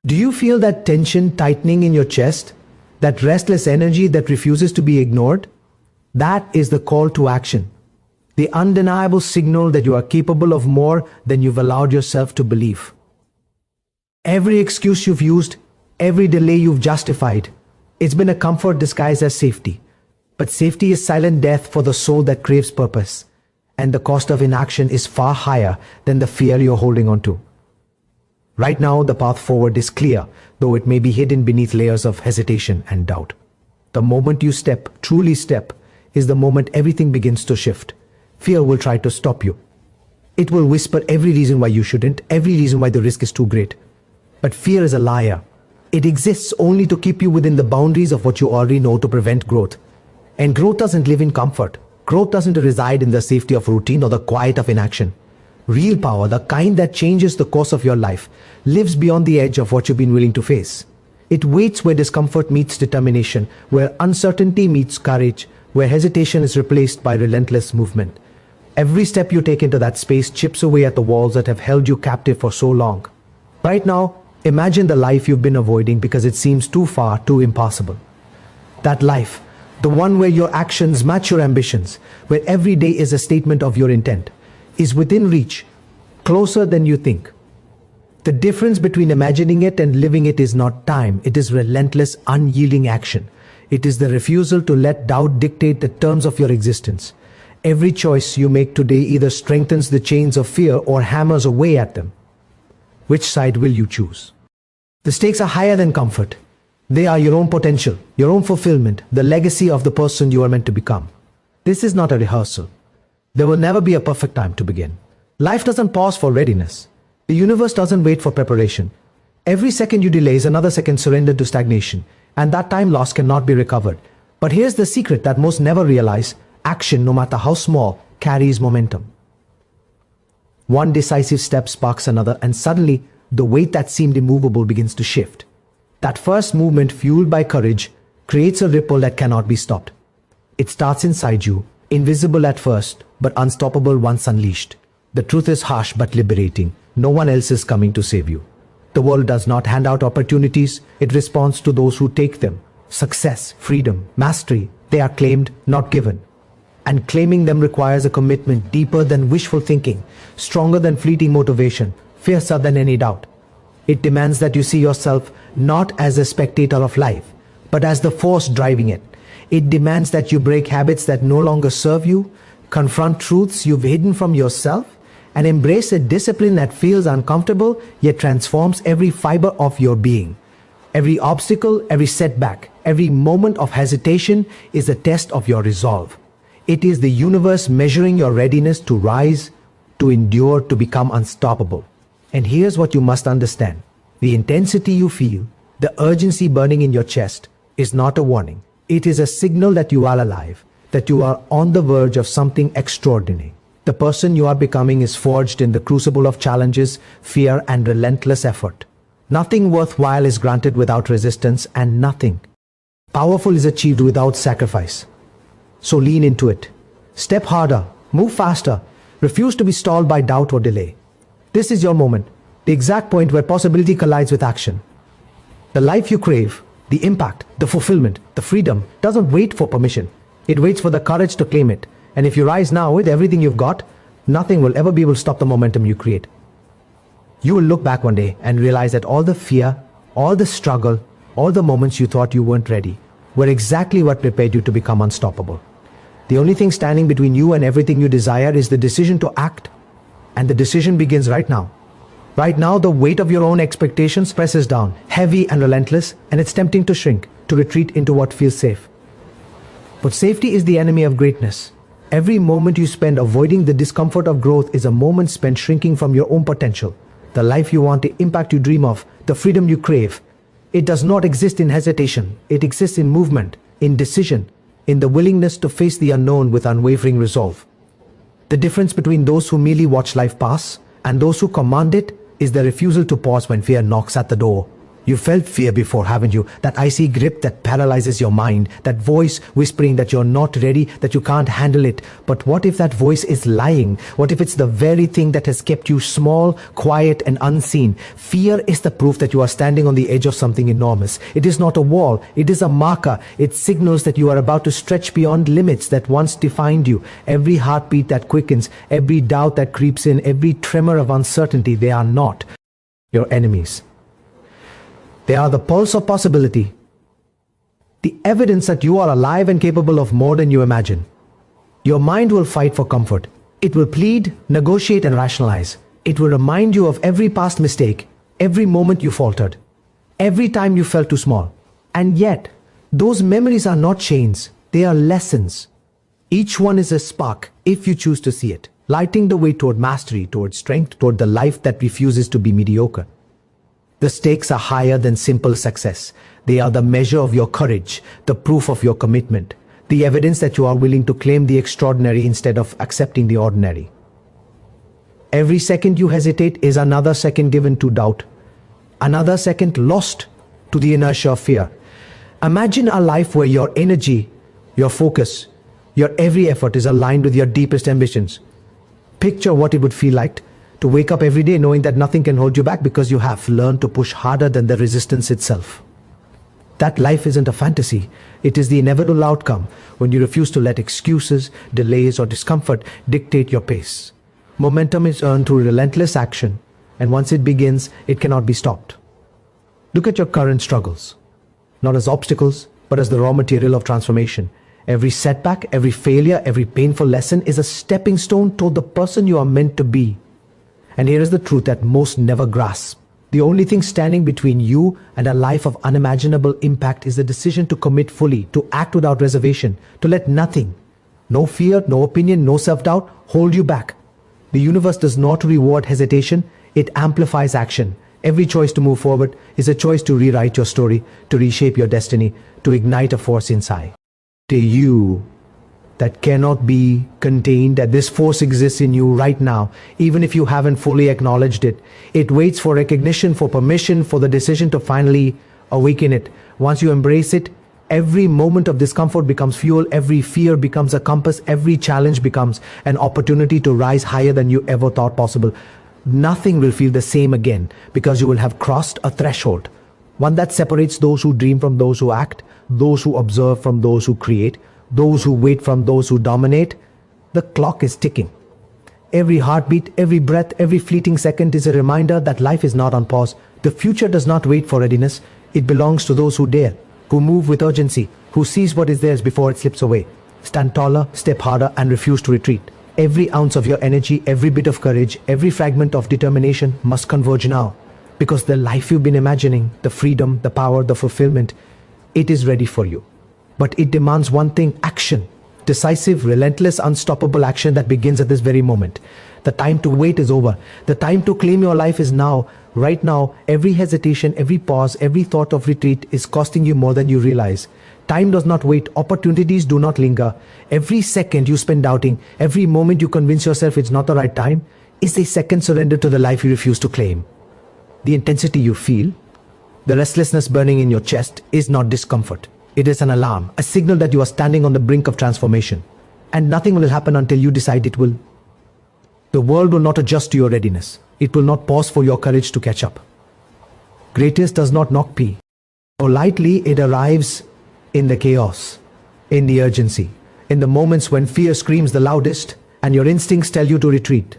Do you feel that tension tightening in your chest? That restless energy that refuses to be ignored? That is the call to action. The undeniable signal that you are capable of more than you've allowed yourself to believe. Every excuse you've used, every delay you've justified, it's been a comfort disguised as safety. But safety is silent death for the soul that craves purpose. And the cost of inaction is far higher than the fear you're holding on to. Right now, the path forward is clear, though it may be hidden beneath layers of hesitation and doubt. The moment you step, truly step, is the moment everything begins to shift. Fear will try to stop you. It will whisper every reason why you shouldn't, every reason why the risk is too great. But fear is a liar. It exists only to keep you within the boundaries of what you already know to prevent growth. And growth doesn't live in comfort. Growth doesn't reside in the safety of routine or the quiet of inaction. Real power, the kind that changes the course of your life, lives beyond the edge of what you've been willing to face. It waits where discomfort meets determination, where uncertainty meets courage, where hesitation is replaced by relentless movement. Every step you take into that space chips away at the walls that have held you captive for so long. Right now, imagine the life you've been avoiding because it seems too far, too impossible. That life, the one where your actions match your ambitions, where every day is a statement of your intent, is within reach, closer than you think. The difference between imagining it and living it is not time, it is relentless, unyielding action. It is the refusal to let doubt dictate the terms of your existence. Every choice you make today either strengthens the chains of fear or hammers away at them. Which side will you choose? The stakes are higher than comfort. They are your own potential, your own fulfillment, the legacy of the person you are meant to become. This is not a rehearsal. There will never be a perfect time to begin. Life doesn't pause for readiness. The universe doesn't wait for preparation. Every second you delay is another second surrendered to stagnation, and that time lost cannot be recovered. But here's the secret that most never realize: action, no matter how small, carries momentum. One decisive step sparks another, and suddenly, the weight that seemed immovable begins to shift. That first movement, fueled by courage, creates a ripple that cannot be stopped. It starts inside you, invisible at first, but unstoppable once unleashed. The truth is harsh but liberating. No one else is coming to save you. The world does not hand out opportunities, it responds to those who take them. Success, freedom, mastery, they are claimed, not given. And claiming them requires a commitment deeper than wishful thinking, stronger than fleeting motivation, fiercer than any doubt. It demands that you see yourself not as a spectator of life, but as the force driving it. It demands that you break habits that no longer serve you, confront truths you've hidden from yourself, and embrace a discipline that feels uncomfortable yet transforms every fiber of your being. Every obstacle, every setback, every moment of hesitation is a test of your resolve. It is the universe measuring your readiness to rise, to endure, to become unstoppable. And here's what you must understand. The intensity you feel, the urgency burning in your chest, is not a warning. It is a signal that you are alive, that you are on the verge of something extraordinary. The person you are becoming is forged in the crucible of challenges, fear, and relentless effort. Nothing worthwhile is granted without resistance, and nothing powerful is achieved without sacrifice. So lean into it. Step harder, move faster, refuse to be stalled by doubt or delay. This is your moment, the exact point where possibility collides with action. The life you crave, the impact, the fulfillment, the freedom, doesn't wait for permission. It waits for the courage to claim it. And if you rise now with everything you've got, nothing will ever be able to stop the momentum you create. You will look back one day and realize that all the fear, all the struggle, all the moments you thought you weren't ready were exactly what prepared you to become unstoppable. The only thing standing between you and everything you desire is the decision to act. And the decision begins right now. Right now, the weight of your own expectations presses down, heavy and relentless, and it's tempting to shrink, to retreat into what feels safe. But safety is the enemy of greatness. Every moment you spend avoiding the discomfort of growth is a moment spent shrinking from your own potential. The life you want, the impact you dream of, the freedom you crave. It does not exist in hesitation. It exists in movement, in decision, in the willingness to face the unknown with unwavering resolve. The difference between those who merely watch life pass and those who command it is the refusal to pause when fear knocks at the door. You felt fear before, haven't you? That icy grip that paralyzes your mind, that voice whispering that you're not ready, that you can't handle it. But what if that voice is lying? What if it's the very thing that has kept you small, quiet, and unseen? Fear is the proof that you are standing on the edge of something enormous. It is not a wall, it is a marker. It signals that you are about to stretch beyond limits that once defined you. Every heartbeat that quickens, every doubt that creeps in, every tremor of uncertainty, they are not your enemies. They are the pulse of possibility, the evidence that you are alive and capable of more than you imagine. Your mind will fight for comfort. It will plead, negotiate, and rationalize. It will remind you of every past mistake, every moment you faltered, every time you felt too small. And yet, those memories are not chains, they are lessons. Each one is a spark, if you choose to see it, lighting the way toward mastery, toward strength, toward the life that refuses to be mediocre. The stakes are higher than simple success. They are the measure of your courage, the proof of your commitment, the evidence that you are willing to claim the extraordinary instead of accepting the ordinary. Every second you hesitate is another second given to doubt, another second lost to the inertia of fear. Imagine a life where your energy, your focus, your every effort is aligned with your deepest ambitions. Picture what it would feel like to wake up every day knowing that nothing can hold you back because you have learned to push harder than the resistance itself. That life isn't a fantasy. It is the inevitable outcome when you refuse to let excuses, delays, or discomfort dictate your pace. Momentum is earned through relentless action, and once it begins, it cannot be stopped. Look at your current struggles, not as obstacles, but as the raw material of transformation. Every setback, every failure, every painful lesson is a stepping stone toward the person you are meant to be. And here is the truth that most never grasp. The only thing standing between you and a life of unimaginable impact is the decision to commit fully, to act without reservation, to let nothing, no fear, no opinion, no self-doubt, hold you back. The universe does not reward hesitation, it amplifies action. Every choice to move forward is a choice to rewrite your story, to reshape your destiny, to ignite a force inside. To you that cannot be contained, that this force exists in you right now, even if you haven't fully acknowledged it. It waits for recognition, for permission, for the decision to finally awaken it. Once you embrace it, every moment of discomfort becomes fuel, every fear becomes a compass, every challenge becomes an opportunity to rise higher than you ever thought possible. Nothing will feel the same again because you will have crossed a threshold, one that separates those who dream from those who act, those who observe from those who create, those who wait from those who dominate. The clock is ticking. Every heartbeat, every breath, every fleeting second is a reminder that life is not on pause. The future does not wait for readiness. It belongs to those who dare, who move with urgency, who seize what is theirs before it slips away. Stand taller, step harder, and refuse to retreat. Every ounce of your energy, every bit of courage, every fragment of determination must converge now. Because the life you've been imagining, the freedom, the power, the fulfillment, it is ready for you. But it demands one thing: action. Decisive, relentless, unstoppable action that begins at this very moment. The time to wait is over. The time to claim your life is now. Right now, every hesitation, every pause, every thought of retreat is costing you more than you realize. Time does not wait. Opportunities do not linger. Every second you spend doubting, every moment you convince yourself it's not the right time, is a second surrender to the life you refuse to claim. The intensity you feel, the restlessness burning in your chest, is not discomfort. It is an alarm, a signal that you are standing on the brink of transformation. And nothing will happen until you decide it will. The world will not adjust to your readiness. It will not pause for your courage to catch up. Greatness does not knock P. Or lightly, it arrives in the chaos, in the urgency, in the moments when fear screams the loudest and your instincts tell you to retreat.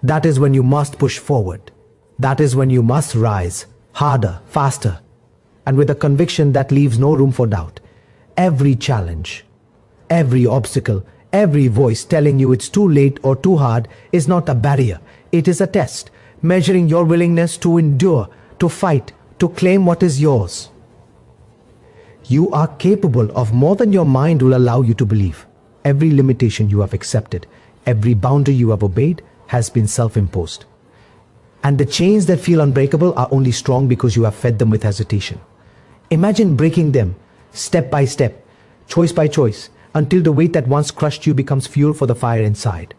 That is when you must push forward. That is when you must rise, harder, faster, and with a conviction that leaves no room for doubt. Every challenge, every obstacle, every voice telling you it's too late or too hard is not a barrier. It is a test, measuring your willingness to endure, to fight, to claim what is yours. You are capable of more than your mind will allow you to believe. Every limitation you have accepted, every boundary you have obeyed has been self-imposed. And the chains that feel unbreakable are only strong because you have fed them with hesitation. Imagine breaking them, step by step, choice by choice, until the weight that once crushed you becomes fuel for the fire inside.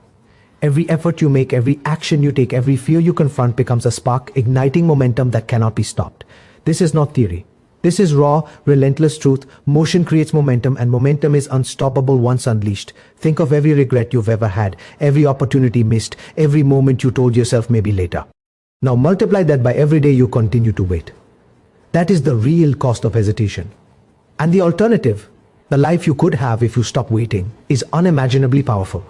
Every effort you make, every action you take, every fear you confront becomes a spark, igniting momentum that cannot be stopped. This is not theory. This is raw, relentless truth. Motion creates momentum, and momentum is unstoppable once unleashed. Think of every regret you've ever had, every opportunity missed, every moment you told yourself maybe later. Now multiply that by every day you continue to wait. That is the real cost of hesitation. And the alternative, the life you could have if you stop waiting, is unimaginably powerful.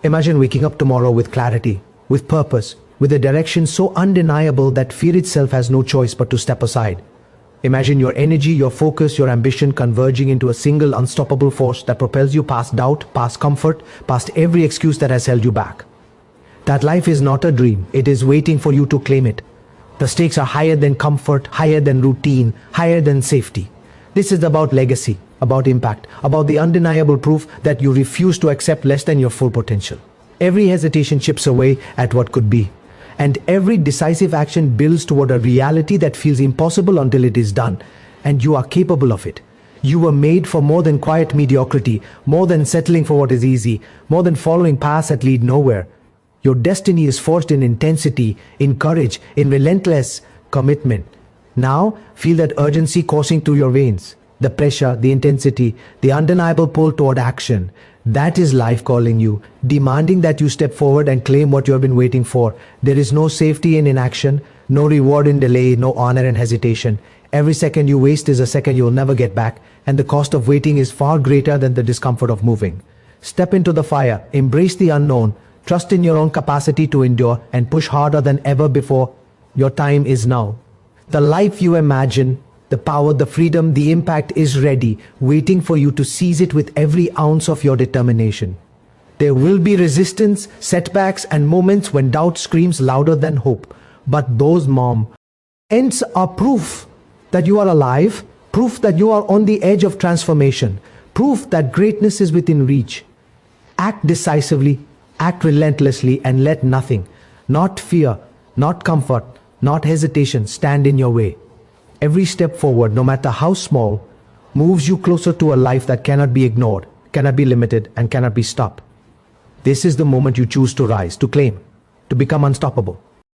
Imagine waking up tomorrow with clarity, with purpose, with a direction so undeniable that fear itself has no choice but to step aside. Imagine your energy, your focus, your ambition converging into a single unstoppable force that propels you past doubt, past comfort, past every excuse that has held you back. That life is not a dream, it is waiting for you to claim it. The stakes are higher than comfort, higher than routine, higher than safety. This is about legacy, about impact, about the undeniable proof that you refuse to accept less than your full potential. Every hesitation chips away at what could be. And every decisive action builds toward a reality that feels impossible until it is done. And you are capable of it. You were made for more than quiet mediocrity, more than settling for what is easy, more than following paths that lead nowhere. Your destiny is forged in intensity, in courage, in relentless commitment. Now, feel that urgency coursing through your veins. The pressure, the intensity, the undeniable pull toward action. That is life calling you, demanding that you step forward and claim what you have been waiting for. There is no safety in inaction, no reward in delay, no honor in hesitation. Every second you waste is a second you will never get back, and the cost of waiting is far greater than the discomfort of moving. Step into the fire, embrace the unknown, trust in your own capacity to endure, and push harder than ever before. Your time is now. The life you imagine, the power, the freedom, the impact is ready, waiting for you to seize it with every ounce of your determination. There will be resistance, setbacks, and moments when doubt screams louder than hope. But those moments are proof that you are alive, proof that you are on the edge of transformation, proof that greatness is within reach. Act decisively, act relentlessly, and let nothing, not fear, not comfort, not hesitation, stand in your way. Every step forward, no matter how small, moves you closer to a life that cannot be ignored, cannot be limited, and cannot be stopped. This is the moment you choose to rise, to claim, to become unstoppable.